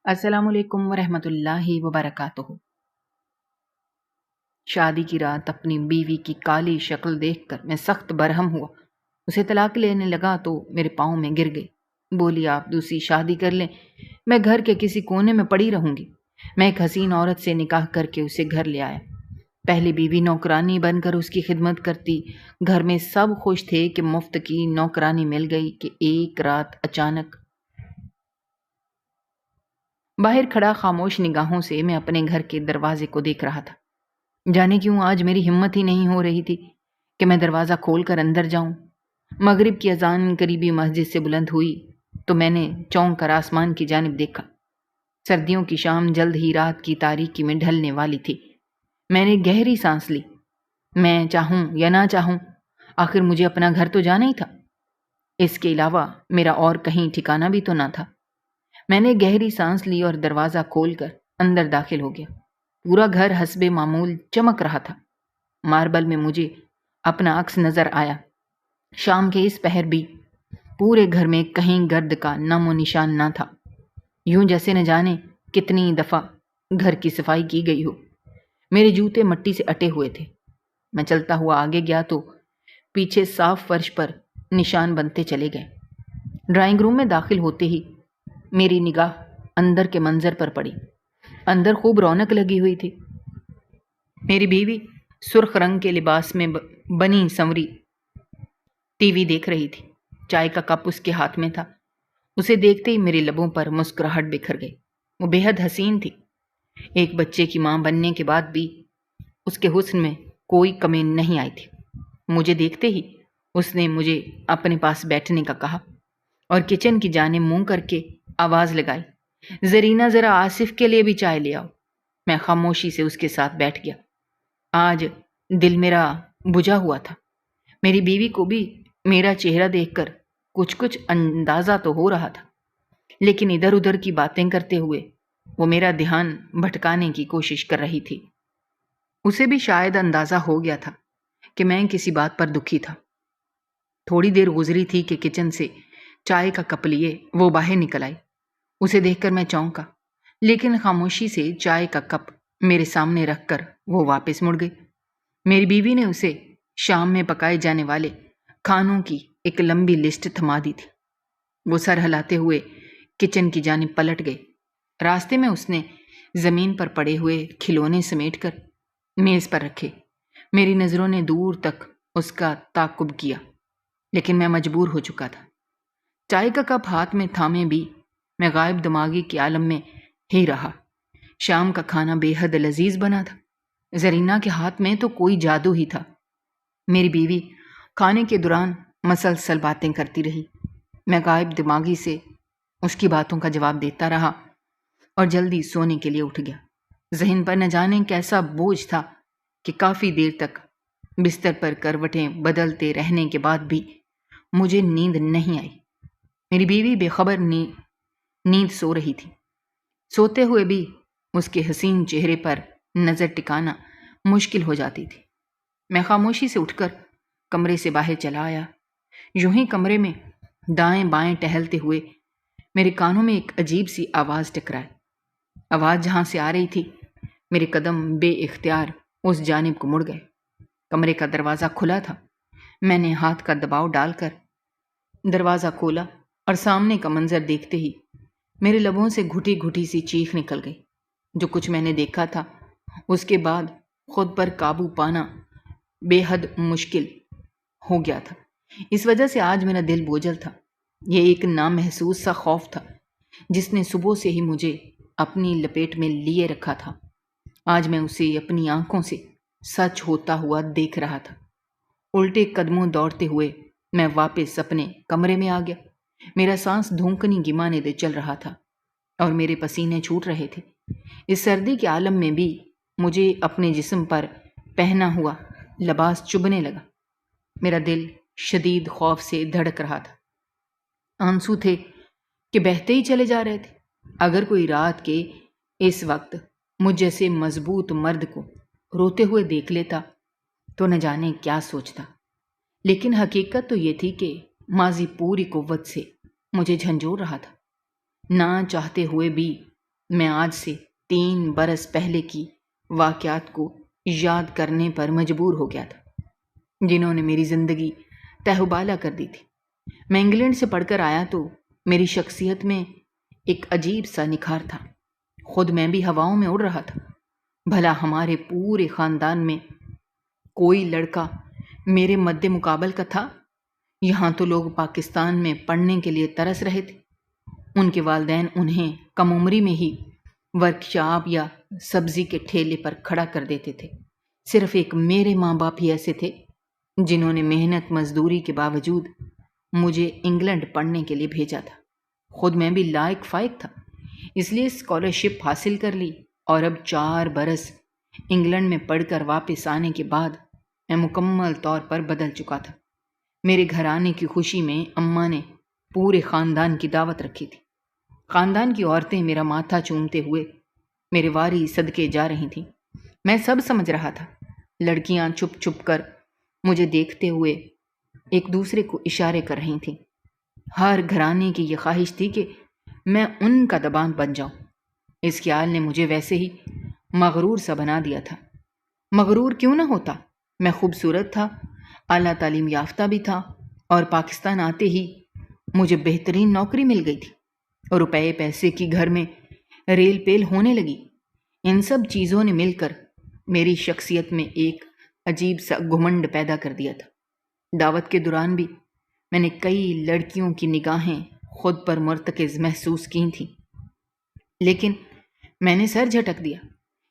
السلام علیکم ورحمۃ اللہ وبرکاتہ۔ شادی کی رات اپنی بیوی کی کالی شکل دیکھ کر میں سخت برہم ہوا۔ اسے طلاق لینے لگا تو میرے پاؤں میں گر گئی۔ بولی آپ دوسری شادی کر لیں، میں گھر کے کسی کونے میں پڑی رہوں گی۔ میں ایک حسین عورت سے نکاح کر کے اسے گھر لے آیا۔ پہلی بیوی نوکرانی بن کر اس کی خدمت کرتی۔ گھر میں سب خوش تھے کہ مفت کی نوکرانی مل گئی کہ ایک رات اچانک باہر کھڑا خاموش نگاہوں سے میں اپنے گھر کے دروازے کو دیکھ رہا تھا۔ جانے کیوں آج میری ہمت ہی نہیں ہو رہی تھی کہ میں دروازہ کھول کر اندر جاؤں۔ مغرب کی اذان قریبی مسجد سے بلند ہوئی تو میں نے چونک کر آسمان کی جانب دیکھا۔ سردیوں کی شام جلد ہی رات کی تاریکی میں ڈھلنے والی تھی۔ میں نے گہری سانس لی۔ میں چاہوں یا نہ چاہوں، آخر مجھے اپنا گھر تو جانا ہی تھا۔ اس کے علاوہ میرا اور کہیں ٹھکانہ بھی تو نہ تھا۔ میں نے گہری سانس لی اور دروازہ کھول کر اندر داخل ہو گیا۔ پورا گھر حسب معمول چمک رہا تھا۔ ماربل میں مجھے اپنا عکس نظر آیا۔ شام کے اس پہر بھی پورے گھر میں کہیں گرد کا نام و نشان نہ تھا، یوں جیسے نہ جانے کتنی دفعہ گھر کی صفائی کی گئی ہو۔ میرے جوتے مٹی سے اٹے ہوئے تھے۔ میں چلتا ہوا آگے گیا تو پیچھے صاف فرش پر نشان بنتے چلے گئے۔ ڈرائنگ روم میں داخل ہوتے ہی میری نگاہ اندر کے منظر پر پڑی۔ اندر خوب رونق لگی ہوئی تھی۔ میری بیوی سرخ رنگ کے لباس میں بنی سنوری ٹی وی دیکھ رہی تھی۔ چائے کا کپ اس کے ہاتھ میں تھا۔ اسے دیکھتے ہی میرے لبوں پر مسکراہٹ بکھر گئی۔ وہ بے حد حسین تھی۔ ایک بچے کی ماں بننے کے بعد بھی اس کے حسن میں کوئی کمی نہیں آئی تھی۔ مجھے دیکھتے ہی اس نے مجھے اپنے پاس بیٹھنے کا کہا اور کچن کی جانب منہ کر کے آواز لگائی، زرینہ ذرا آصف کے لیے بھی چائے لے آؤ۔ میں خاموشی سے اس کے ساتھ بیٹھ گیا۔ آج دل میرا بجھا ہوا تھا۔ میری بیوی کو بھی میرا چہرہ دیکھ کر کچھ اندازہ تو ہو رہا تھا، لیکن ادھر ادھر کی باتیں کرتے ہوئے وہ میرا دھیان بھٹکانے کی کوشش کر رہی تھی۔ اسے بھی شاید اندازہ ہو گیا تھا کہ میں کسی بات پر دکھی تھا۔ تھوڑی دیر گزری تھی کہ کچن سے چائے کا کپ لیے وہ باہر نکل آئی۔ اسے دیکھ کر میں چونکا، لیکن خاموشی سے چائے کا کپ میرے سامنے رکھ کر وہ واپس مڑ گئی۔ میری بیوی نے اسے شام میں پکائے جانے والے کھانوں کی ایک لمبی لسٹ تھما دی تھی۔ وہ سر ہلاتے ہوئے کچن کی جانب پلٹ گئی۔ راستے میں اس نے زمین پر پڑے ہوئے کھلونے سمیٹ کر میز پر رکھے۔ میری نظروں نے دور تک اس کا تعاقب کیا، لیکن میں مجبور ہو چکا تھا۔ چائے کا کپ ہاتھ میں تھامے بھی میں غائب دماغی کے عالم میں ہی رہا۔ شام کا کھانا بے حد لذیذ بنا تھا۔ زرینہ کے ہاتھ میں تو کوئی جادو ہی تھا۔ میری بیوی کھانے کے دوران مسلسل باتیں کرتی رہی۔ میں غائب دماغی سے اس کی باتوں کا جواب دیتا رہا اور جلدی سونے کے لیے اٹھ گیا۔ ذہن پر نہ جانے کیسا بوجھ تھا کہ کافی دیر تک بستر پر کروٹیں بدلتے رہنے کے بعد بھی مجھے نیند نہیں آئی۔ میری بیوی بے خبر نیند سو رہی تھی۔ سوتے ہوئے بھی اس کے حسین چہرے پر نظر ٹکانا مشکل ہو جاتی تھی۔ میں خاموشی سے اٹھ کر کمرے سے باہر چلا آیا۔ یوں ہی کمرے میں دائیں بائیں ٹہلتے ہوئے میرے کانوں میں ایک عجیب سی آواز ٹکرائی۔ آواز جہاں سے آ رہی تھی میرے قدم بے اختیار اس جانب کو مڑ گئے۔ کمرے کا دروازہ کھلا تھا۔ میں نے ہاتھ کا دباؤ ڈال کر دروازہ کھولا اور سامنے کا منظر دیکھتے ہی میرے لبوں سے گھٹی گھٹی سی چیخ نکل گئی۔ جو کچھ میں نے دیکھا تھا اس کے بعد خود پر قابو پانا بے حد مشکل ہو گیا تھا۔ اس وجہ سے آج میرا دل بوجھل تھا۔ یہ ایک نامحسوس سا خوف تھا جس نے صبح سے ہی مجھے اپنی لپیٹ میں لیے رکھا تھا۔ آج میں اسے اپنی آنکھوں سے سچ ہوتا ہوا دیکھ رہا تھا۔ الٹے قدموں دوڑتے ہوئے میں واپس اپنے کمرے میں آ گیا۔ میرا سانس دھونکنی گمانے دے چل رہا تھا اور میرے پسینے چھوٹ رہے تھے۔ اس سردی کے عالم میں بھی مجھے اپنے جسم پر پہنا ہوا لباس چبھنے لگا۔ میرا دل شدید خوف سے دھڑک رہا تھا۔ آنسو تھے کہ بہتے ہی چلے جا رہے تھے۔ اگر کوئی رات کے اس وقت مجھ جیسے مضبوط مرد کو روتے ہوئے دیکھ لیتا تو نہ جانے کیا سوچتا، لیکن حقیقت تو یہ تھی کہ ماضی پوری قوت سے مجھے جھنجھوڑ رہا تھا۔ نہ چاہتے ہوئے بھی میں آج سے 3 برس پہلے کی واقعات کو یاد کرنے پر مجبور ہو گیا تھا، جنہوں نے میری زندگی تہوبالا کر دی تھی۔ میں انگلینڈ سے پڑھ کر آیا تو میری شخصیت میں ایک عجیب سا نکھار تھا۔ خود میں بھی ہواؤں میں اڑ رہا تھا۔ بھلا ہمارے پورے خاندان میں کوئی لڑکا میرے مد مقابل کا تھا؟ یہاں تو لوگ پاکستان میں پڑھنے کے لیے ترس رہے تھے۔ ان کے والدین انہیں کم عمری میں ہی ورکشاپ یا سبزی کے ٹھیلے پر کھڑا کر دیتے تھے۔ صرف ایک میرے ماں باپ ہی ایسے تھے جنہوں نے محنت مزدوری کے باوجود مجھے انگلینڈ پڑھنے کے لیے بھیجا تھا۔ خود میں بھی لائق فائق تھا، اس لیے اسکالرشپ حاصل کر لی، اور اب 4 برس انگلینڈ میں پڑھ کر واپس آنے کے بعد میں مکمل طور پر بدل چکا تھا۔ میرے گھر آنے کی خوشی میں اماں نے پورے خاندان کی دعوت رکھی تھی۔ خاندان کی عورتیں میرا ماتھا چومتے ہوئے میرے واری صدقے جا رہی تھیں۔ میں سب سمجھ رہا تھا۔ لڑکیاں چھپ چھپ کر مجھے دیکھتے ہوئے ایک دوسرے کو اشارے کر رہی تھیں۔ ہر گھرانے کی یہ خواہش تھی کہ میں ان کا دبان بن جاؤں۔ اس خیال نے مجھے ویسے ہی مغرور سا بنا دیا تھا۔ مغرور کیوں نہ ہوتا؟ میں خوبصورت تھا، اعلیٰ تعلیم یافتہ بھی تھا، اور پاکستان آتے ہی مجھے بہترین نوکری مل گئی تھی، اور روپے پیسے کی گھر میں ریل پیل ہونے لگی۔ ان سب چیزوں نے مل کر میری شخصیت میں ایک عجیب سا گھمنڈ پیدا کر دیا تھا۔ دعوت کے دوران بھی میں نے کئی لڑکیوں کی نگاہیں خود پر مرتکز محسوس کی تھیں، لیکن میں نے سر جھٹک دیا۔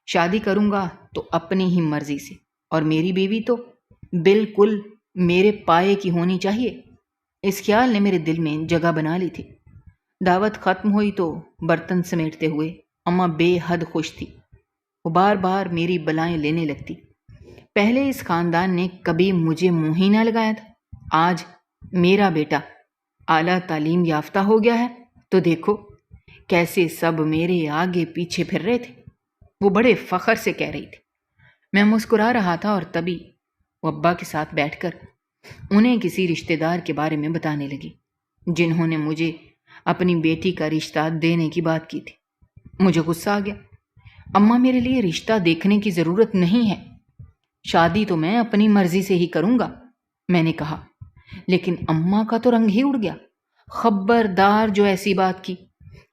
شادی کروں گا تو اپنی ہی مرضی سے، اور میری بیوی تو بالکل میرے پائے کی ہونی چاہیے۔ اس خیال نے میرے دل میں جگہ بنا لی تھی۔ دعوت ختم ہوئی تو برتن سمیٹتے ہوئے اماں بے حد خوش تھی۔ وہ بار بار میری بلائیں لینے لگتی۔ پہلے اس خاندان نے کبھی مجھے منہ ہی نہ لگایا تھا، آج میرا بیٹا اعلیٰ تعلیم یافتہ ہو گیا ہے تو دیکھو کیسے سب میرے آگے پیچھے پھر رہے تھے۔ وہ بڑے فخر سے کہہ رہی تھی۔ میں مسکرا رہا تھا، اور تبھی وہ ابا کے ساتھ بیٹھ کر انہیں کسی رشتہ دار کے بارے میں بتانے لگی، جنہوں نے مجھے اپنی بیٹی کا رشتہ دینے کی بات کی تھی۔ مجھے غصہ آ گیا۔ اماں، میرے لیے رشتہ دیکھنے کی ضرورت نہیں ہے، شادی تو میں اپنی مرضی سے ہی کروں گا، میں نے کہا۔ لیکن اماں کا تو رنگ ہی اڑ گیا۔ خبردار جو ایسی بات کی،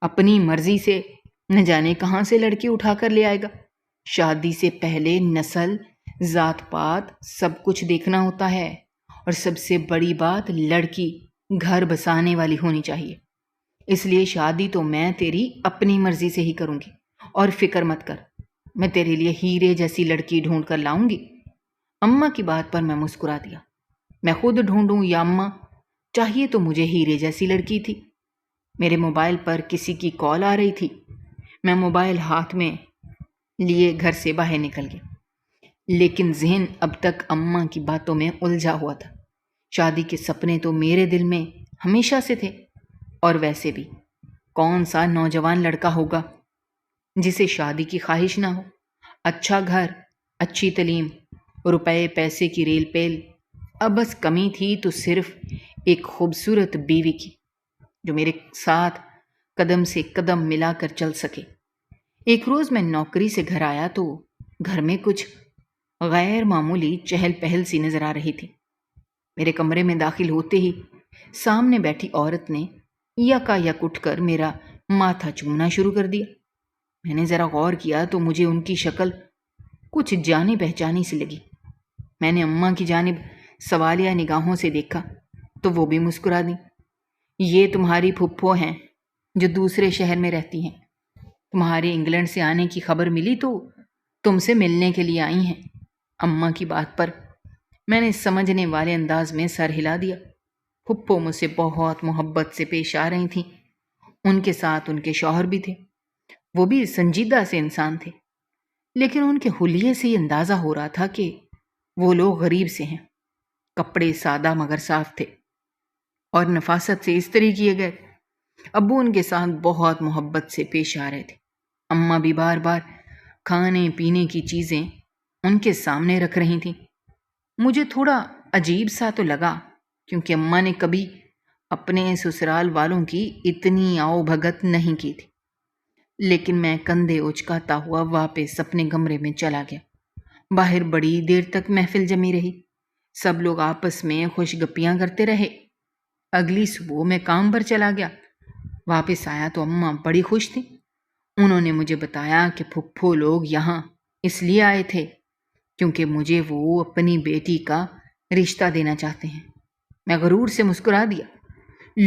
اپنی مرضی سے نہ جانے کہاں سے لڑکی اٹھا کر لے آئے گا۔ شادی سے پہلے نسل، ذات پات سب کچھ دیکھنا ہوتا ہے، اور سب سے بڑی بات لڑکی گھر بسانے والی ہونی چاہیے۔ اس لیے شادی تو میں تیری اپنی مرضی سے ہی کروں گی، اور فکر مت کر، میں تیرے لیے ہیرے جیسی لڑکی ڈھونڈ کر لاؤں گی۔ اماں کی بات پر میں مسکرا دیا۔ میں خود ڈھونڈوں یا اماں؟ چاہیے تو مجھے ہیرے جیسی لڑکی تھی۔ میرے موبائل پر کسی کی کال آ رہی تھی۔ میں موبائل ہاتھ میں لیے گھر سے باہر نکل گیا، لیکن ذہن اب تک اماں کی باتوں میں الجھا ہوا تھا۔ شادی کے سپنے تو میرے دل میں ہمیشہ سے تھے، اور ویسے بھی کون سا نوجوان لڑکا ہوگا جسے شادی کی خواہش نہ ہو؟ اچھا گھر، اچھی تعلیم، روپے پیسے کی ریل پیل، اب بس کمی تھی تو صرف ایک خوبصورت بیوی کی، جو میرے ساتھ قدم سے قدم ملا کر چل سکے۔ ایک روز میں نوکری سے گھر آیا تو گھر میں کچھ غیر معمولی چہل پہل سی نظر آ رہی تھی۔ میرے کمرے میں داخل ہوتے ہی سامنے بیٹھی عورت نے یکا یک اٹھ کر میرا ماتھا چومنا شروع کر دیا۔ میں نے ذرا غور کیا تو مجھے ان کی شکل کچھ جانی پہچانی سی لگی۔ میں نے اماں کی جانب سوالیہ نگاہوں سے دیکھا تو وہ بھی مسکرا دیں۔ یہ تمہاری پھپھو ہیں جو دوسرے شہر میں رہتی ہیں، تمہارے انگلینڈ سے آنے کی خبر ملی تو تم سے ملنے کے لیے آئی ہیں۔ اماں کی بات پر میں نے سمجھنے والے انداز میں سر ہلا دیا۔ پھپھو مجھ سے بہت محبت سے پیش آ رہی تھیں۔ ان کے ساتھ ان کے شوہر بھی تھے، وہ بھی سنجیدہ سے انسان تھے، لیکن ان کے حلیے سے یہ اندازہ ہو رہا تھا کہ وہ لوگ غریب سے ہیں۔ کپڑے سادہ مگر صاف تھے، اور نفاست سے استری کیے گئے۔ ابو ان کے ساتھ بہت محبت سے پیش آ رہے تھے۔ اماں بھی بار بار کھانے پینے کی چیزیں ان کے سامنے رکھ رہی تھیں۔ مجھے تھوڑا عجیب سا تو لگا، کیونکہ اماں نے کبھی اپنے سسرال والوں کی اتنی آؤ بھگت نہیں کی تھی، لیکن میں کندھے اچکاتا ہوا واپس اپنے کمرے میں چلا گیا۔ باہر بڑی دیر تک محفل جمی رہی، سب لوگ آپس میں خوش گپیاں کرتے رہے۔ اگلی صبح میں کام پر چلا گیا۔ واپس آیا تو اماں بڑی خوش تھیں۔ انہوں نے مجھے بتایا کہ پھپھو لوگ یہاں اس لیے آئے تھے کیونکہ مجھے وہ اپنی بیٹی کا رشتہ دینا چاہتے ہیں۔ میں غرور سے مسکرا دیا۔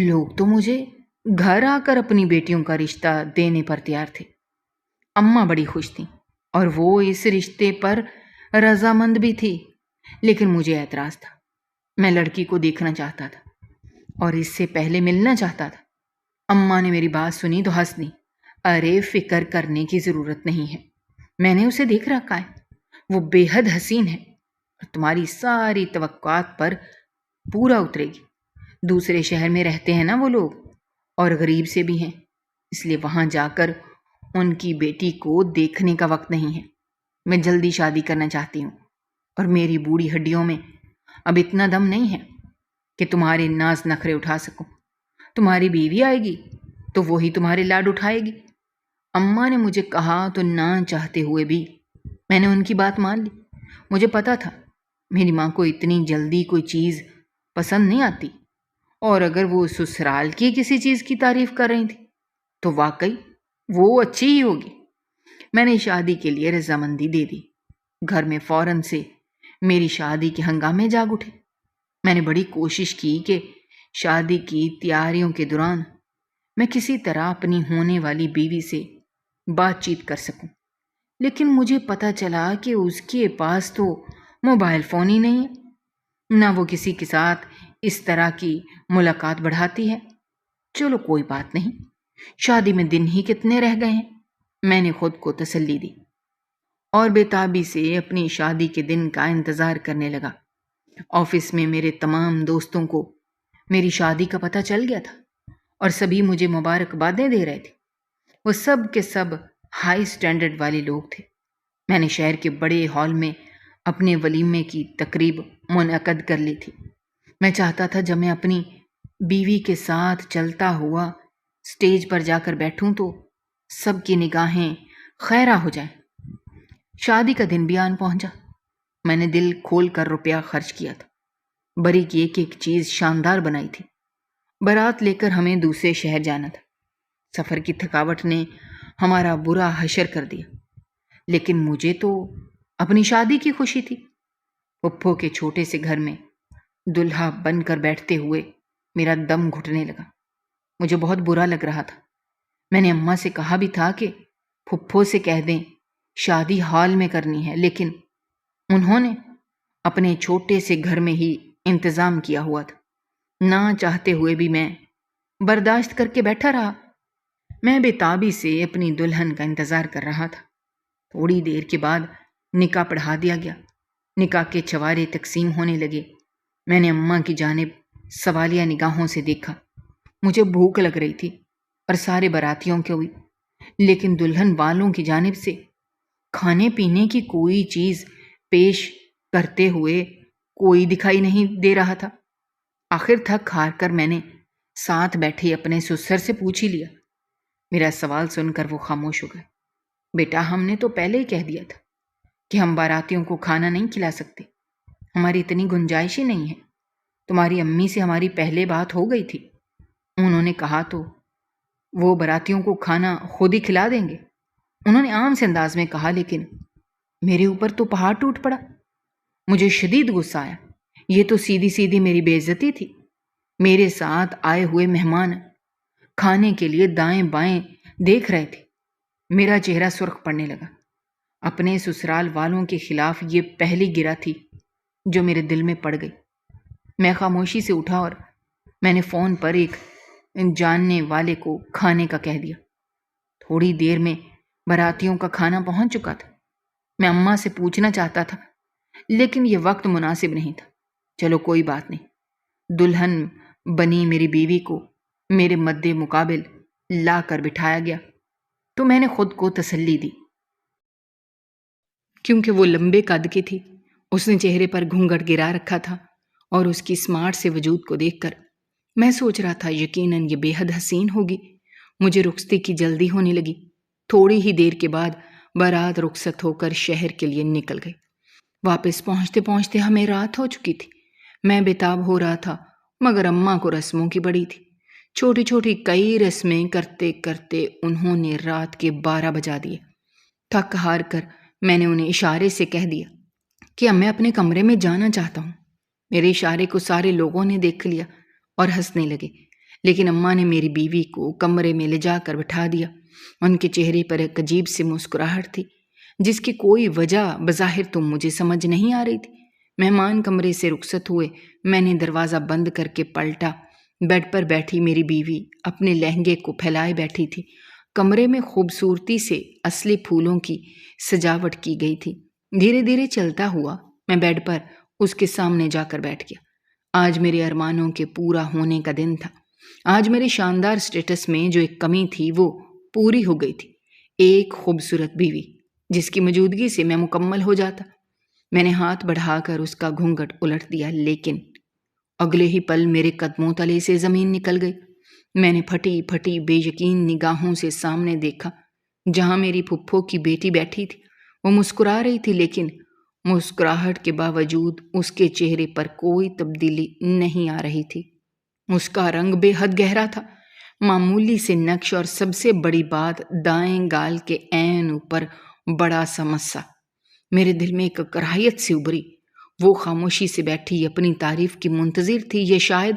لوگ تو مجھے گھر آ کر اپنی بیٹیوں کا رشتہ دینے پر تیار تھے۔ اماں بڑی خوش تھیں اور وہ اس رشتے پر رضامند بھی تھی، لیکن مجھے اعتراض تھا۔ میں لڑکی کو دیکھنا چاہتا تھا اور اس سے پہلے ملنا چاہتا تھا۔ اماں نے میری بات سنی تو ہنس دی۔ ارے فکر کرنے کی ضرورت نہیں ہے، میں نے اسے دیکھ رکھا ہے، وہ بے حد حسین ہے اور تمہاری ساری توقعات پر پورا اترے گی۔ دوسرے شہر میں رہتے ہیں نا وہ لوگ، اور غریب سے بھی ہیں، اس لیے وہاں جا کر ان کی بیٹی کو دیکھنے کا وقت نہیں ہے۔ میں جلدی شادی کرنا چاہتی ہوں اور میری بوڑھی ہڈیوں میں اب اتنا دم نہیں ہے کہ تمہارے ناز نخرے اٹھا سکوں۔ تمہاری بیوی آئے گی تو وہی تمہارے لاڈ اٹھائے گی۔ اماں نے مجھے کہا تو نہ چاہتے ہوئے بھی میں نے ان کی بات مان لی۔ مجھے پتا تھا میری ماں کو اتنی جلدی کوئی چیز پسند نہیں آتی، اور اگر وہ سسرال کی کسی چیز کی تعریف کر رہی تھی تو واقعی وہ اچھی ہی ہوگی۔ میں نے شادی کے لیے رضامندی دے دی۔ گھر میں فوراً سے میری شادی کے ہنگامے جاگ اٹھے۔ میں نے بڑی کوشش کی کہ شادی کی تیاریوں کے دوران میں کسی طرح اپنی ہونے والی بیوی سے بات چیت کر سکوں، لیکن مجھے پتہ چلا کہ اس کے پاس تو موبائل فون ہی نہیں ہے، نہ وہ کسی کے ساتھ اس طرح کی ملاقات بڑھاتی ہے۔ چلو کوئی بات نہیں، شادی میں دن ہی کتنے رہ گئے ہیں، میں نے خود کو تسلی دی اور بےتابی سے اپنی شادی کے دن کا انتظار کرنے لگا۔ آفس میں میرے تمام دوستوں کو میری شادی کا پتہ چل گیا تھا اور سبھی مجھے مبارکبادیں دے رہے تھے۔ وہ سب کے سب ہائی سٹینڈرڈ والے لوگ تھے۔ میں نے شہر کے بڑے ہال میں اپنے ولیمے کی تقریب منعقد کر لی تھی۔ میں چاہتا تھا جب میں اپنی بیوی کے ساتھ چلتا ہوا سٹیج پر جا کر بیٹھوں تو سب کی نگاہیں خیرہ ہو جائیں۔ شادی کا دن بھی آن پہنچا۔ میں نے دل کھول کر روپیہ خرچ کیا تھا۔ بری کی ایک ایک چیز شاندار بنائی تھی۔ بارات لے کر ہمیں دوسرے شہر جانا تھا۔ سفر کی تھکاوٹ نے ہمارا برا حشر کر دیا، لیکن مجھے تو اپنی شادی کی خوشی تھی۔ پھپھو کے چھوٹے سے گھر میں دلہا بن کر بیٹھتے ہوئے میرا دم گھٹنے لگا۔ مجھے بہت برا لگ رہا تھا۔ میں نے اماں سے کہا بھی تھا کہ پھپھو سے کہہ دیں شادی ہال میں کرنی ہے، لیکن انہوں نے اپنے چھوٹے سے گھر میں ہی انتظام کیا ہوا تھا۔ نہ چاہتے ہوئے بھی میں برداشت کر کے بیٹھا رہا۔ میں بےتابی سے اپنی دلہن کا انتظار کر رہا تھا۔ تھوڑی دیر کے بعد نکاح پڑھا دیا گیا۔ نکاح کے چوارے تقسیم ہونے لگے۔ میں نے اماں کی جانب سوالیہ نگاہوں سے دیکھا۔ مجھے بھوک لگ رہی تھی اور سارے براتیوں کو بھی، لیکن دلہن والوں کی جانب سے کھانے پینے کی کوئی چیز پیش کرتے ہوئے کوئی دکھائی نہیں دے رہا تھا۔ آخر تھک ہار کر میں نے ساتھ بیٹھے اپنے سسر سے پوچھ ہی لیا۔ میرا سوال سن کر وہ خاموش ہو گئے۔ بیٹا، ہم نے تو پہلے ہی کہہ دیا تھا کہ ہم باراتیوں کو کھانا نہیں کھلا سکتے، ہماری اتنی گنجائش ہی نہیں ہے۔ تمہاری امی سے ہماری پہلے بات ہو گئی تھی، انہوں نے کہا تو وہ براتیوں کو کھانا خود ہی کھلا دیں گے۔ انہوں نے عام سے انداز میں کہا، لیکن میرے اوپر تو پہاڑ ٹوٹ پڑا۔ مجھے شدید غصہ آیا۔ یہ تو سیدھی سیدھی میری بے عزتی تھی۔ میرے ساتھ آئے ہوئے مہمان کھانے کے لیے دائیں بائیں دیکھ رہے تھے۔ میرا چہرہ سرخ پڑنے لگا۔ اپنے سسرال والوں کے خلاف یہ پہلی گرہ تھی جو میرے دل میں پڑ گئی۔ میں خاموشی سے اٹھا اور میں نے فون پر ایک جاننے والے کو کھانے کا کہہ دیا۔ تھوڑی دیر میں براتیوں کا کھانا پہنچ چکا تھا۔ میں اماں سے پوچھنا چاہتا تھا، لیکن یہ وقت مناسب نہیں تھا۔ چلو کوئی بات نہیں۔ دلہن بنی میری بیوی کو میرے مد مقابل لا کر بٹھایا گیا تو میں نے خود کو تسلی دی، کیونکہ وہ لمبے قد کی تھی۔ اس نے چہرے پر گھونگھٹ گرا رکھا تھا اور اس کی اسمارٹ سے وجود کو دیکھ کر میں سوچ رہا تھا یقیناً یہ بے حد حسین ہوگی۔ مجھے رخصتی کی جلدی ہونے لگی۔ تھوڑی ہی دیر کے بعد بارات رخصت ہو کر شہر کے لیے نکل گئی۔ واپس پہنچتے پہنچتے ہمیں رات ہو چکی تھی۔ میں بےتاب ہو رہا تھا، مگر اماں کو رسموں کی بڑی تھی۔ چھوٹی چھوٹی کئی رسمیں کرتے کرتے انہوں نے رات کے 12 بجا دیے۔ تھک ہار کر میں نے انہیں اشارے سے کہہ دیا کہ اب میں اپنے کمرے میں جانا چاہتا ہوں۔ میرے اشارے کو سارے لوگوں نے دیکھ لیا اور ہنسنے لگے، لیکن اماں نے میری بیوی کو کمرے میں لے جا کر بٹھا دیا۔ ان کے چہرے پر ایک عجیب سی مسکراہٹ تھی، جس کی کوئی وجہ بظاہر تو مجھے سمجھ نہیں آ رہی تھی۔ مہمان کمرے سے رخصت ہوئے، میں نے دروازہ بند کر کے پلٹا۔ بیڈ پر بیٹھی میری بیوی اپنے لہنگے کو پھیلائے بیٹھی تھی۔ کمرے میں خوبصورتی سے اصلی پھولوں کی سجاوٹ کی گئی تھی۔ دھیرے دھیرے چلتا ہوا میں بیڈ پر اس کے سامنے جا کر بیٹھ گیا۔ آج میرے ارمانوں کے پورا ہونے کا دن تھا۔ آج میرے شاندار سٹیٹس میں جو ایک کمی تھی وہ پوری ہو گئی تھی۔ ایک خوبصورت بیوی جس کی موجودگی سے میں مکمل ہو جاتا۔ میں نے ہاتھ بڑھا کر اس کا گھونگھٹ الٹ دیا، لیکن اگلے ہی پل میرے قدموں تلے سے زمین نکل گئی۔ میں نے پھٹی پھٹی بے یقین نگاہوں سے سامنے دیکھا، جہاں میری پھپھو کی بیٹی بیٹھی تھی۔ وہ مسکرا رہی تھی، لیکن مسکراہٹ کے باوجود اس کے چہرے پر کوئی تبدیلی نہیں آ رہی تھی۔ اس کا رنگ بے حد گہرا تھا، معمولی سے نقش، اور سب سے بڑی بات، دائیں گال کے عین اوپر بڑا سا مسا۔ میرے دل میں ایک کراہیت سی ابھری۔ وہ خاموشی سے بیٹھی اپنی تعریف کی منتظر تھی، یہ شاید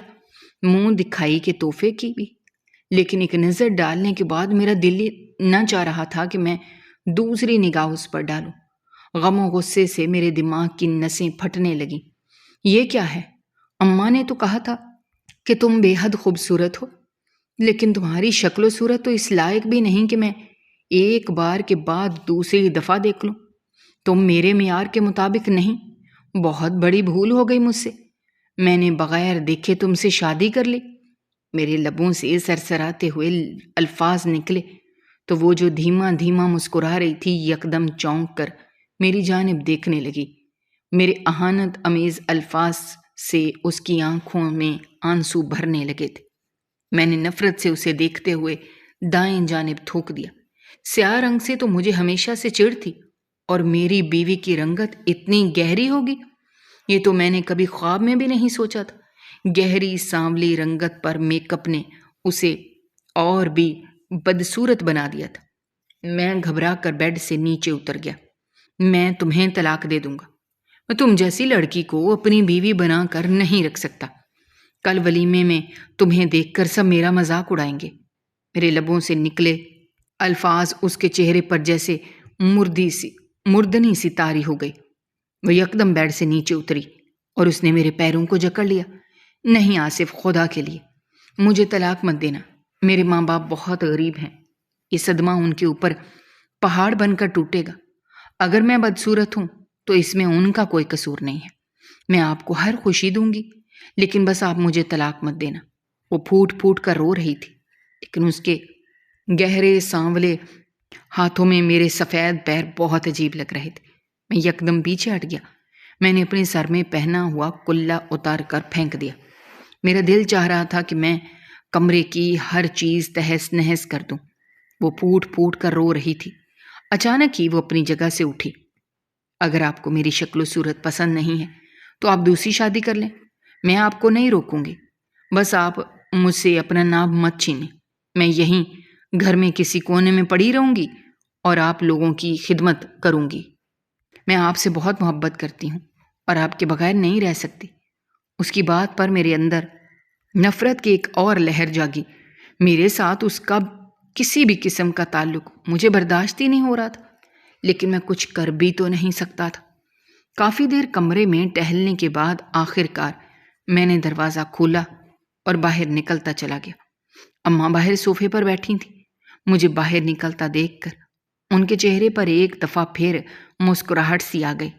منہ دکھائی کے تحفے کی بھی۔ لیکن ایک نظر ڈالنے کے بعد میرا دل نہ چاہ رہا تھا کہ میں دوسری نگاہ اس پر ڈالوں۔ غم و غصے سے میرے دماغ کی نسیں پھٹنے لگیں۔ یہ کیا ہے؟ اماں نے تو کہا تھا کہ تم بے حد خوبصورت ہو، لیکن تمہاری شکل و صورت تو اس لائق بھی نہیں کہ میں ایک بار کے بعد دوسری دفعہ دیکھ لوں۔ تم میرے معیار کے مطابق نہیں۔ بہت بڑی بھول ہو گئی مجھ سے۔ میں نے بغیر دیکھے تم سے شادی کر لی۔ میرے لبوں سے سرسراتے ہوئے الفاظ نکلے تو وہ جو دھیما دھیما مسکرا رہی تھی یکدم چونک کر میری جانب دیکھنے لگی۔ میرے اہانت امیز الفاظ سے اس کی آنکھوں میں آنسو بھرنے لگے تھے۔ میں نے نفرت سے اسے دیکھتے ہوئے دائیں جانب تھوک دیا۔ سیاہ رنگ سے تو مجھے ہمیشہ سے چڑ تھی، اور میری بیوی کی رنگت اتنی گہری ہوگی، یہ تو میں نے کبھی خواب میں بھی نہیں سوچا تھا۔ گہری سانولی رنگت پر میک اپ نے اسے اور بھی بدصورت بنا دیا تھا۔ میں گھبرا کر بیڈ سے نیچے اتر گیا۔ میں تمہیں طلاق دے دوں گا۔ میں تم جیسی لڑکی کو اپنی بیوی بنا کر نہیں رکھ سکتا۔ کل ولیمے میں تمہیں دیکھ کر سب میرا مذاق اڑائیں گے۔ میرے لبوں سے نکلے الفاظ اس کے چہرے پر جیسے مردنی سی طاری ہو گئی۔ وہ یکدم بیڈ سے نیچے اتری اور اس نے میرے پیروں کو جکڑ لیا۔ نہیں آصف، خدا کے لیے مجھے طلاق مت دینا۔ میرے ماں باپ بہت غریب ہیں، یہ صدمہ ان کے اوپر پہاڑ بن کر ٹوٹے گا۔ اگر میں بدصورت ہوں تو اس میں ان کا کوئی قصور نہیں ہے۔ میں آپ کو ہر خوشی دوں گی، لیکن بس آپ مجھے طلاق مت دینا۔ وہ پھوٹ پھوٹ کر رو رہی تھی، لیکن اس کے گہرے سانولے ہاتھوں میں میرے سفید پیر بہت عجیب لگ رہے تھے۔ میں یکدم پیچھے ہٹ گیا۔ میں نے اپنے سر میں پہنا ہوا کلا اتار کر پھینک دیا۔ میرا دل چاہ رہا تھا کہ میں کمرے کی ہر چیز تہس نہس کر دوں۔ وہ پھوٹ پھوٹ کر رو رہی تھی۔ اچانک ہی وہ اپنی جگہ سے اٹھی۔ اگر آپ کو میری شکل و صورت پسند نہیں ہے تو آپ دوسری شادی کر لیں، میں آپ کو نہیں روکوں گی۔ بس آپ مجھ سے اپنا نام مت چھینیں۔ میں یہیں گھر میں کسی کونے میں پڑی رہوں گی اور آپ لوگوں کی خدمت کروں گی۔ میں آپ سے بہت محبت کرتی ہوں اور آپ کے بغیر نہیں رہ سکتی۔ اس کی بات پر میرے اندر نفرت کی ایک اور لہر جاگی۔ میرے ساتھ اس کا کسی بھی قسم کا تعلق مجھے برداشت ہی نہیں ہو رہا تھا، لیکن میں کچھ کر بھی تو نہیں سکتا تھا۔ کافی دیر کمرے میں ٹہلنے کے بعد آخر کار میں نے دروازہ کھولا اور باہر نکلتا چلا گیا۔ اماں باہر صوفے پر بیٹھی تھیں۔ مجھے باہر نکلتا دیکھ کر ان کے چہرے پر ایک دفعہ پھر مسکراہٹ سی آ گئی۔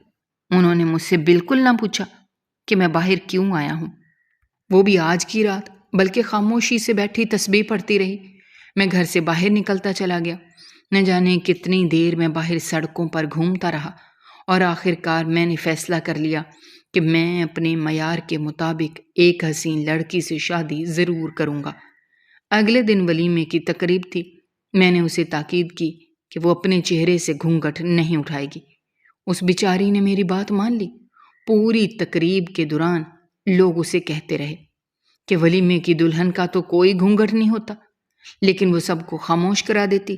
انہوں نے مجھ سے بالکل نہ پوچھا کہ میں باہر کیوں آیا ہوں، وہ بھی آج کی رات، بلکہ خاموشی سے بیٹھی تسبیح پڑھتی رہی۔ میں گھر سے باہر نکلتا چلا گیا۔ نہ جانے کتنی دیر میں باہر سڑکوں پر گھومتا رہا، اور آخر کار میں نے فیصلہ کر لیا کہ میں اپنے معیار کے مطابق ایک حسین لڑکی سے شادی ضرور کروں گا۔ اگلے دن ولیمے کی تقریب تھی۔ میں نے اسے تاکید کی کہ وہ اپنے چہرے سے گھونگھٹ نہیں اٹھائے گی۔ اس بیچاری نے میری بات مان لی۔ پوری تقریب کے دوران لوگ اسے کہتے رہے کہ ولیمے کی دلہن کا تو کوئی گھونگھٹ نہیں ہوتا، لیکن وہ سب کو خاموش کرا دیتی۔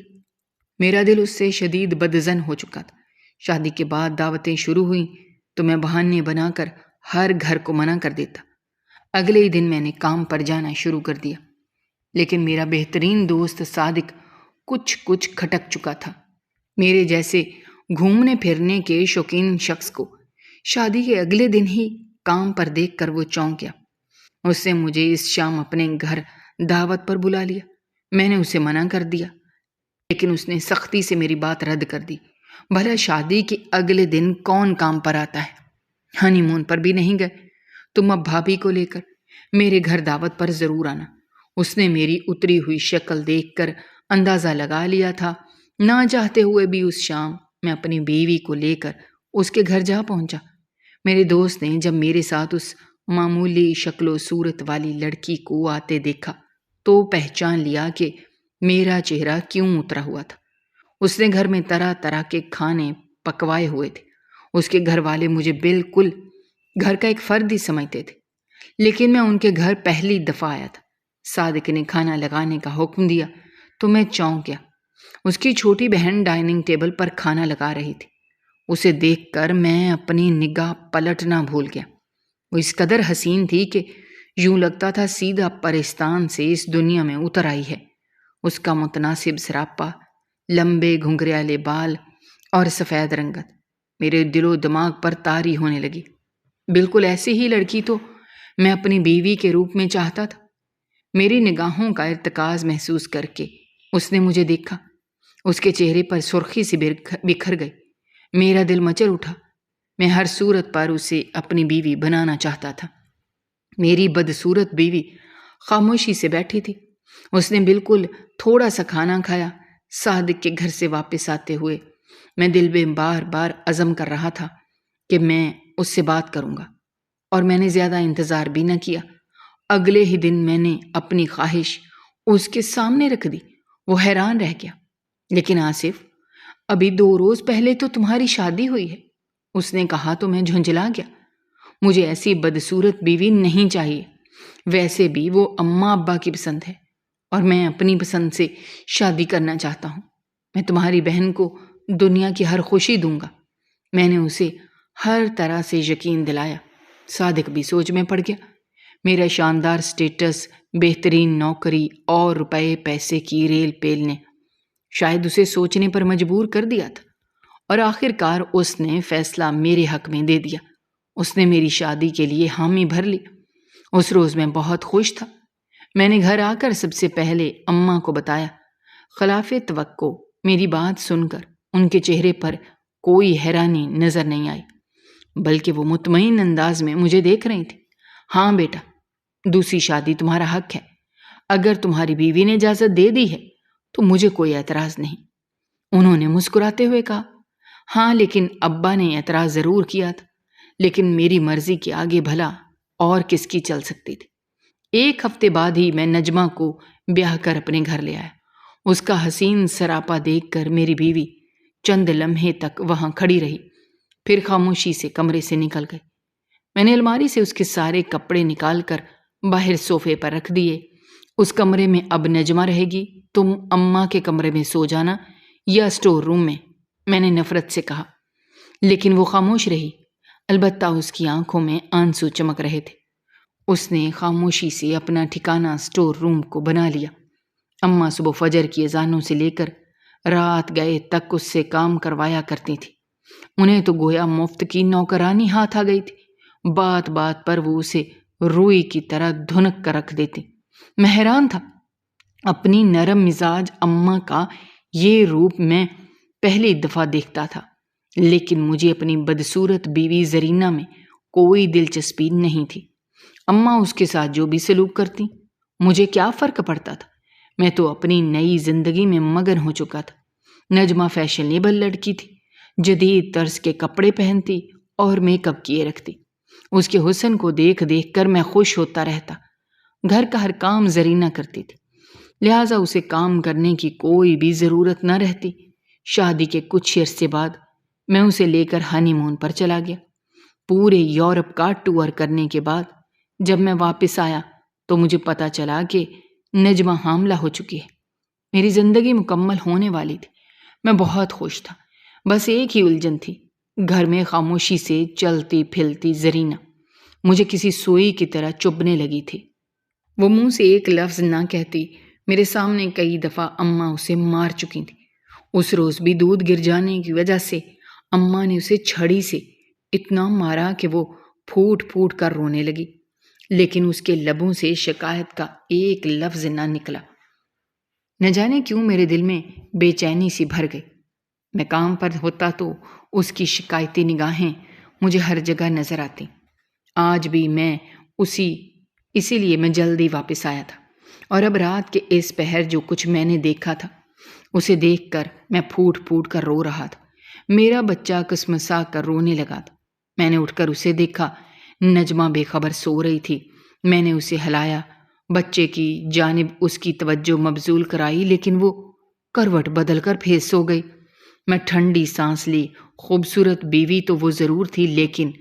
میرا دل اس سے شدید بدظن ہو چکا تھا۔ شادی کے بعد دعوتیں شروع ہوئیں تو میں بہانے بنا کر ہر گھر کو منع کر دیتا۔ اگلے ہی دن میں نے کام پر جانا شروع کر دیا، لیکن میرا بہترین دوست صادق کچھ کھٹک چکا تھا۔ میرے جیسے گھومنے پھرنے کے شوقین شخص کو شادی کے اگلے دن ہی کام پر دیکھ کر وہ چونک گیا۔ اس نے مجھے اس شام اپنے گھر دعوت پر بلا لیا۔ میں نے اسے منع کر دیا، لیکن اس نے سختی سے میری بات رد کر دی۔ بھلا شادی کے اگلے دن کون کام پر آتا ہے؟ ہنی مون پر بھی نہیں گئے۔ تم اب بھابھی کو لے کر میرے گھر دعوت پر ضرور آنا۔ اس نے میری اتری ہوئی شکل دیکھ کر اندازہ لگا لیا تھا۔ نہ چاہتے ہوئے بھی اس شام میں اپنی بیوی کو لے کر اس کے گھر جا پہنچا۔ میرے دوست نے جب میرے ساتھ اس معمولی شکل و صورت والی لڑکی کو آتے دیکھا تو پہچان لیا کہ میرا چہرہ کیوں اترا ہوا تھا۔ اس نے گھر میں طرح طرح کے کھانے پکوائے ہوئے تھے۔ اس کے گھر والے مجھے بالکل گھر کا ایک فرد ہی سمجھتے تھے، لیکن میں ان کے گھر پہلی دفعہ آیا تھا۔ صادق نے کھانا لگانے کا حکم دیا تو میں چونک گیا۔ اس کی چھوٹی بہن ڈائننگ ٹیبل پر کھانا لگا رہی تھی۔ اسے دیکھ کر میں اپنی نگاہ پلٹنا بھول گیا۔ وہ اس قدر حسین تھی کہ یوں لگتا تھا سیدھا پرستان سے اس دنیا میں اتر آئی ہے۔ اس کا متناسب سراپا، لمبے گھنگریالے بال اور سفید رنگت میرے دل و دماغ پر طاری ہونے لگی۔ بالکل ایسی ہی لڑکی تو میں اپنی بیوی کے روپ میں چاہتا تھا۔ میری نگاہوں کا ارتکاز محسوس کر کے اس نے مجھے دیکھا۔ اس کے چہرے پر سرخی سی بکھر گئی۔ میرا دل مچل اٹھا۔ میں ہر صورت پر اسے اپنی بیوی بنانا چاہتا تھا۔ میری بدصورت بیوی خاموشی سے بیٹھی تھی۔ اس نے بالکل تھوڑا سا کھانا کھایا۔ صادق کے گھر سے واپس آتے ہوئے میں دل میں بار بار عزم کر رہا تھا کہ میں اس سے بات کروں گا، اور میں نے زیادہ انتظار بھی نہ کیا۔ اگلے ہی دن میں نے اپنی خواہش اس کے سامنے رکھ دی۔ وہ حیران رہ گیا۔ لیکن آصف، ابھی 2 روز پہلے تو تمہاری شادی ہوئی ہے، اس نے کہا تو میں جھنجھلا گیا۔ مجھے ایسی بدصورت بیوی نہیں چاہیے۔ ویسے بھی وہ اماں ابا کی پسند ہے، اور میں اپنی پسند سے شادی کرنا چاہتا ہوں۔ میں تمہاری بہن کو دنیا کی ہر خوشی دوں گا۔ میں نے اسے ہر طرح سے یقین دلایا۔ صادق بھی سوچ میں پڑ گیا۔ میرا شاندار سٹیٹس، بہترین نوکری اور روپے پیسے کی ریل پیل نے شاید اسے سوچنے پر مجبور کر دیا تھا، اور آخر کار اس نے فیصلہ میرے حق میں دے دیا۔ اس نے میری شادی کے لیے حامی بھر لی۔ اس روز میں بہت خوش تھا۔ میں نے گھر آ کر سب سے پہلے اماں کو بتایا۔ خلاف توقع میری بات سن کر ان کے چہرے پر کوئی حیرانی نظر نہیں آئی، بلکہ وہ مطمئن انداز میں مجھے دیکھ رہی تھی۔ ہاں بیٹا، دوسری شادی تمہارا حق ہے۔ اگر تمہاری بیوی نے اجازت دے دی ہے تو مجھے کوئی اعتراض نہیں، انہوں نے مسکراتے ہوئے کہا۔ ہاں، لیکن ابا نے اعتراض ضرور کیا تھا، لیکن میری مرضی کے آگے بھلا اور کس کی چل سکتی تھی۔ 1 ہفتے بعد ہی میں نجمہ کو بیاہ کر اپنے گھر لے آیا۔ اس کا حسین سراپا دیکھ کر میری بیوی چند لمحے تک وہاں کھڑی رہی، پھر خاموشی سے کمرے سے نکل گئی۔ میں نے الماری سے اس کے سارے کپڑے نکال کر باہر صوفے پر رکھ دیے۔ اس کمرے میں اب نجمہ رہے گی، تم اماں کے کمرے میں سو جانا یا اسٹور روم میں نے نفرت سے کہا، لیکن وہ خاموش رہی۔ البتہ اس کی آنکھوں میں آنسو چمک رہے تھے۔ اس نے خاموشی سے اپنا ٹھکانہ اسٹور روم کو بنا لیا۔ اماں صبح فجر کی اذانوں سے لے کر رات گئے تک اس سے کام کروایا کرتی تھی۔ انہیں تو گویا مفت کی نوکرانی ہاتھ آ گئی تھی۔ بات بات پر وہ اسے روئی کی طرح دھنک کر رکھ دیتی۔ میں حیران تھا۔ اپنی نرم مزاج اماں کا یہ روپ میں پہلی دفعہ دیکھتا تھا، لیکن مجھے اپنی بدصورت بیوی زرینہ میں کوئی دلچسپی نہیں تھی۔ اماں اس کے ساتھ جو بھی سلوک کرتی، مجھے کیا فرق پڑتا تھا؟ میں تو اپنی نئی زندگی میں مگن ہو چکا تھا۔ نجمہ فیشنیبل لڑکی تھی، جدید طرز کے کپڑے پہنتی اور میک اپ کیے رکھتی۔ اس کے حسن کو دیکھ دیکھ کر میں خوش ہوتا رہتا۔ گھر کا ہر کام زرینہ کرتی تھی، لہٰذا اسے کام کرنے کی کوئی بھی ضرورت نہ رہتی۔ شادی کے کچھ عرصے بعد میں اسے لے کر ہنی مون پر چلا گیا۔ پورے یورپ کا ٹور کرنے کے بعد جب میں واپس آیا تو مجھے پتا چلا کہ نجمہ حاملہ ہو چکی ہے۔ میری زندگی مکمل ہونے والی تھی۔ میں بہت خوش تھا۔ بس ایک ہی الجھن تھی، گھر میں خاموشی سے چلتی پھرتی زرینہ مجھے کسی سوئی کی طرح چبھنے لگی تھی۔ وہ منہ سے ایک لفظ نہ کہتی۔ میرے سامنے کئی دفعہ اماں اسے مار چکی تھی۔ اس روز بھی دودھ گر جانے کی وجہ سے اماں نے اسے چھڑی سے اتنا مارا کہ وہ پھوٹ پھوٹ کر رونے لگی، لیکن اس کے لبوں سے شکایت کا ایک لفظ نہ نکلا۔ نہ جانے کیوں میرے دل میں بے چینی سی بھر گئی۔ میں کام پر ہوتا تو اس کی شکایتی نگاہیں مجھے ہر جگہ نظر آتی۔ آج بھی میں اسی لیے میں جلدی واپس آیا تھا، اور اب رات کے اس پہر جو کچھ میں نے دیکھا تھا اسے دیکھ کر میں پھوٹ پھوٹ کر رو رہا تھا۔ میرا بچہ کسمسا کر رونے لگا تھا۔ میں نے اٹھ کر اسے دیکھا، نجمہ بے خبر سو رہی تھی۔ میں نے اسے ہلایا، بچے کی جانب اس کی توجہ مبذول کرائی، لیکن وہ کروٹ بدل کر پھر سو گئی۔ میں ٹھنڈی سانس لی۔ خوبصورت بیوی تو وہ ضرور تھی، لیکن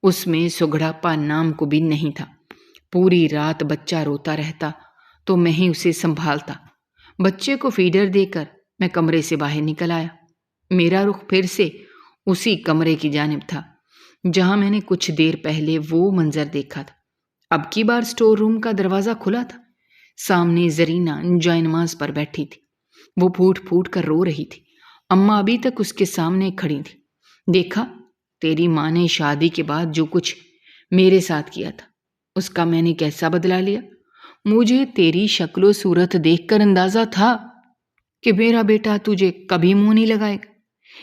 اس میں سگڑاپا نام کو بھی نہیں تھا۔ پوری رات بچہ روتا رہتا تو میں ہی اسے سنبھالتا۔ بچے کو فیڈر دے کر میں کمرے سے باہر نکل آیا۔ میرا رخ پھر سے اسی کمرے کی جانب تھا جہاں میں نے کچھ دیر پہلے وہ منظر دیکھا تھا۔ اب کی بار اسٹور روم کا دروازہ کھلا تھا۔ سامنے زرینہ جائے نماز پر بیٹھی تھی۔ وہ پھوٹ پھوٹ کر رو رہی تھی۔ اماں ابھی تک اس کے سامنے کھڑی تھی۔ دیکھا، تیری ماں نے شادی کے بعد جو کچھ میرے ساتھ کیا تھا اس کا میں نے کیسا بدلہ لیا۔ مجھے تیری شکل و صورت دیکھ کر اندازہ تھا کہ میرا بیٹا تجھے کبھی منہ نہیں لگائے گا،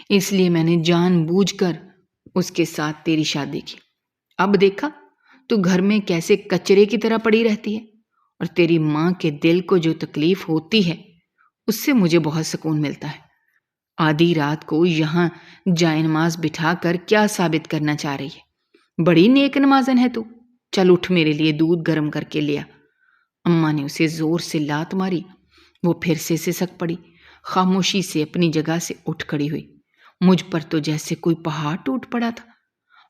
اس لیے میں نے جان بوجھ کر اس کے ساتھ تیری شادی کی۔ اب دیکھا تو گھر میں کیسے کچرے کی طرح پڑی رہتی ہے، اور تیری ماں کے دل کو جو تکلیف ہوتی ہے اس سے مجھے بہت سکون ملتا ہے۔ آدھی رات کو یہاں جائے نماز بٹھا کر کیا ثابت کرنا چاہ رہی ہے؟ بڑی نیک نمازن ہے تو۔ چل اٹھ، میرے لیے دودھ گرم کر کے لیا۔ اماں نے اسے زور سے لات ماری۔ وہ پھر سے سسک پڑی، خاموشی سے اپنی جگہ سے اٹھ کھڑی ہوئی۔ مجھ پر تو جیسے کوئی پہاڑ ٹوٹ پڑا تھا۔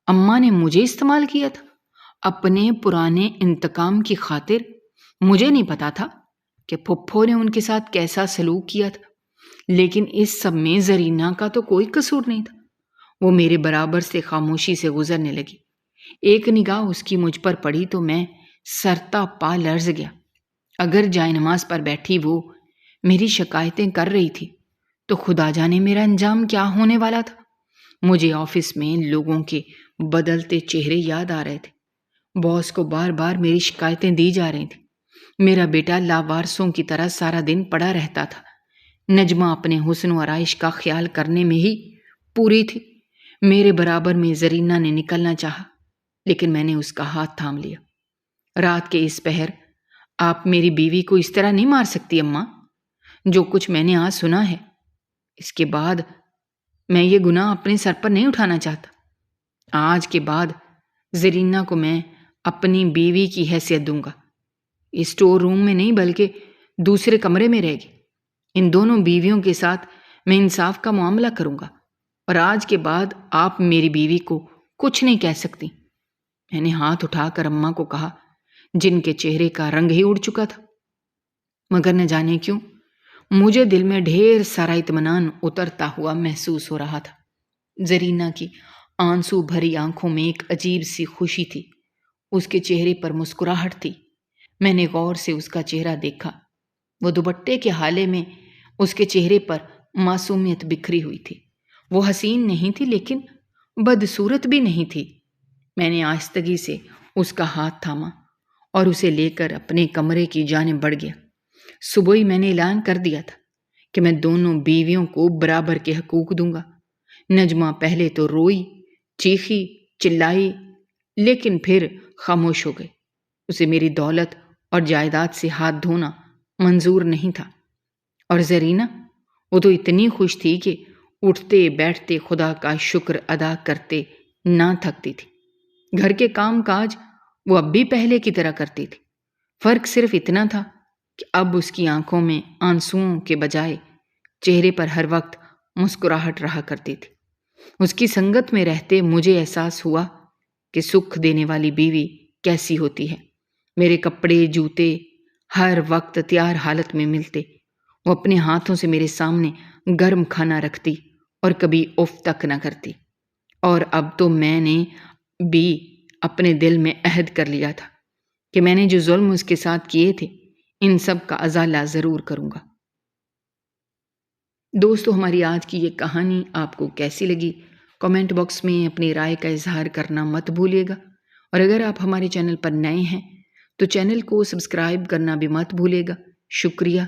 اماں نے مجھے استعمال کیا تھا اپنے پرانے انتقام کی خاطر۔ مجھے نہیں پتا تھا کہ پھپھو نے ان کے ساتھ کیسا سلوک کیا تھا، لیکن اس سب میں زرینہ کا تو کوئی قصور نہیں تھا۔ وہ میرے برابر سے خاموشی سے گزرنے لگی۔ ایک نگاہ اس کی مجھ پر پڑی تو میں سرتا پا لرز گیا۔ اگر جائے نماز پر بیٹھی وہ میری شکایتیں کر رہی تھی تو خدا جانے میرا انجام کیا ہونے والا تھا۔ مجھے آفس میں لوگوں کے بدلتے چہرے یاد آ رہے تھے۔ باس کو بار بار میری شکایتیں دی جا رہی تھیں۔ میرا بیٹا لاوارسوں کی طرح سارا دن پڑا رہتا تھا۔ نجمہ اپنے حسن و آرائش کا خیال کرنے میں ہی پوری تھی۔ میرے برابر میں زرینہ نے نکلنا چاہا، لیکن میں نے اس کا ہاتھ تھام لیا۔ رات کے اس پہر آپ میری بیوی کو اس طرح نہیں مار سکتی اماں۔ جو کچھ میں نے آج سنا ہے، اس کے بعد میں یہ گناہ اپنے سر پر نہیں اٹھانا چاہتا۔ آج کے بعد زرینہ کو میں اپنی بیوی کی حیثیت دوں گا۔ اسٹور روم میں نہیں بلکہ دوسرے کمرے میں رہے گی۔ ان دونوں بیویوں کے ساتھ میں انصاف کا معاملہ کروں گا، اور آج کے بعد آپ میری بیوی کو کچھ نہیں کہہ سکتی۔ میں نے ہاتھ اٹھا کر اماں کو کہا، جن کے چہرے کا رنگ ہی اڑ چکا تھا، مگر نہ جانے کیوں مجھے دل میں ڈھیر سارا اطمینان اترتا ہوا محسوس ہو رہا تھا۔ زرینہ کی آنسو بھری آنکھوں میں ایک عجیب سی خوشی تھی۔ اس کے چہرے پر مسکراہٹ تھی۔ میں نے غور سے اس کا چہرہ دیکھا۔ وہ دوپٹے کے حالے میں اس کے چہرے پر معصومیت بکھری ہوئی تھی۔ وہ حسین نہیں تھی، لیکن بدصورت بھی نہیں تھی۔ میں نے آہستگی سے اس کا ہاتھ تھاما اور اسے لے کر اپنے کمرے کی جانب بڑھ گیا۔ صبح ہی میں نے اعلان کر دیا تھا کہ میں دونوں بیویوں کو برابر کے حقوق دوں گا۔ نجمہ پہلے تو روئی، چیخی، چلائی، لیکن پھر خاموش ہو گئی۔ اسے میری دولت اور جائیداد سے ہاتھ دھونا منظور نہیں تھا۔ اور زرینہ، وہ تو اتنی خوش تھی کہ اٹھتے بیٹھتے خدا کا شکر ادا کرتے نہ تھکتی تھی۔ گھر کے کام کاج وہ اب بھی پہلے کی طرح کرتی تھی۔ فرق صرف اتنا تھا کہ اب اس کی آنکھوں میں آنسوؤں کے بجائے چہرے پر ہر وقت مسکراہٹ رہا کرتی تھی۔ اس کی سنگت میں رہتے مجھے احساس ہوا کہ سکھ دینے والی بیوی کیسی ہوتی ہے۔ میرے کپڑے جوتے ہر وقت تیار حالت میں ملتے، وہ اپنے ہاتھوں سے میرے سامنے گرم کھانا رکھتی اور کبھی اف تک نہ کرتی۔ اور اب تو میں نے بھی اپنے دل میں عہد کر لیا تھا کہ میں نے جو ظلم اس کے ساتھ کیے تھے ان سب کا ازالہ ضرور کروں گا۔ دوستو، ہماری آج کی یہ کہانی آپ کو کیسی لگی؟ کمنٹ باکس میں اپنی رائے کا اظہار کرنا مت بھولیے گا، اور اگر آپ ہمارے چینل پر نئے ہیں تو چینل کو سبسکرائب کرنا بھی مت بھولیے گا۔ شکریہ۔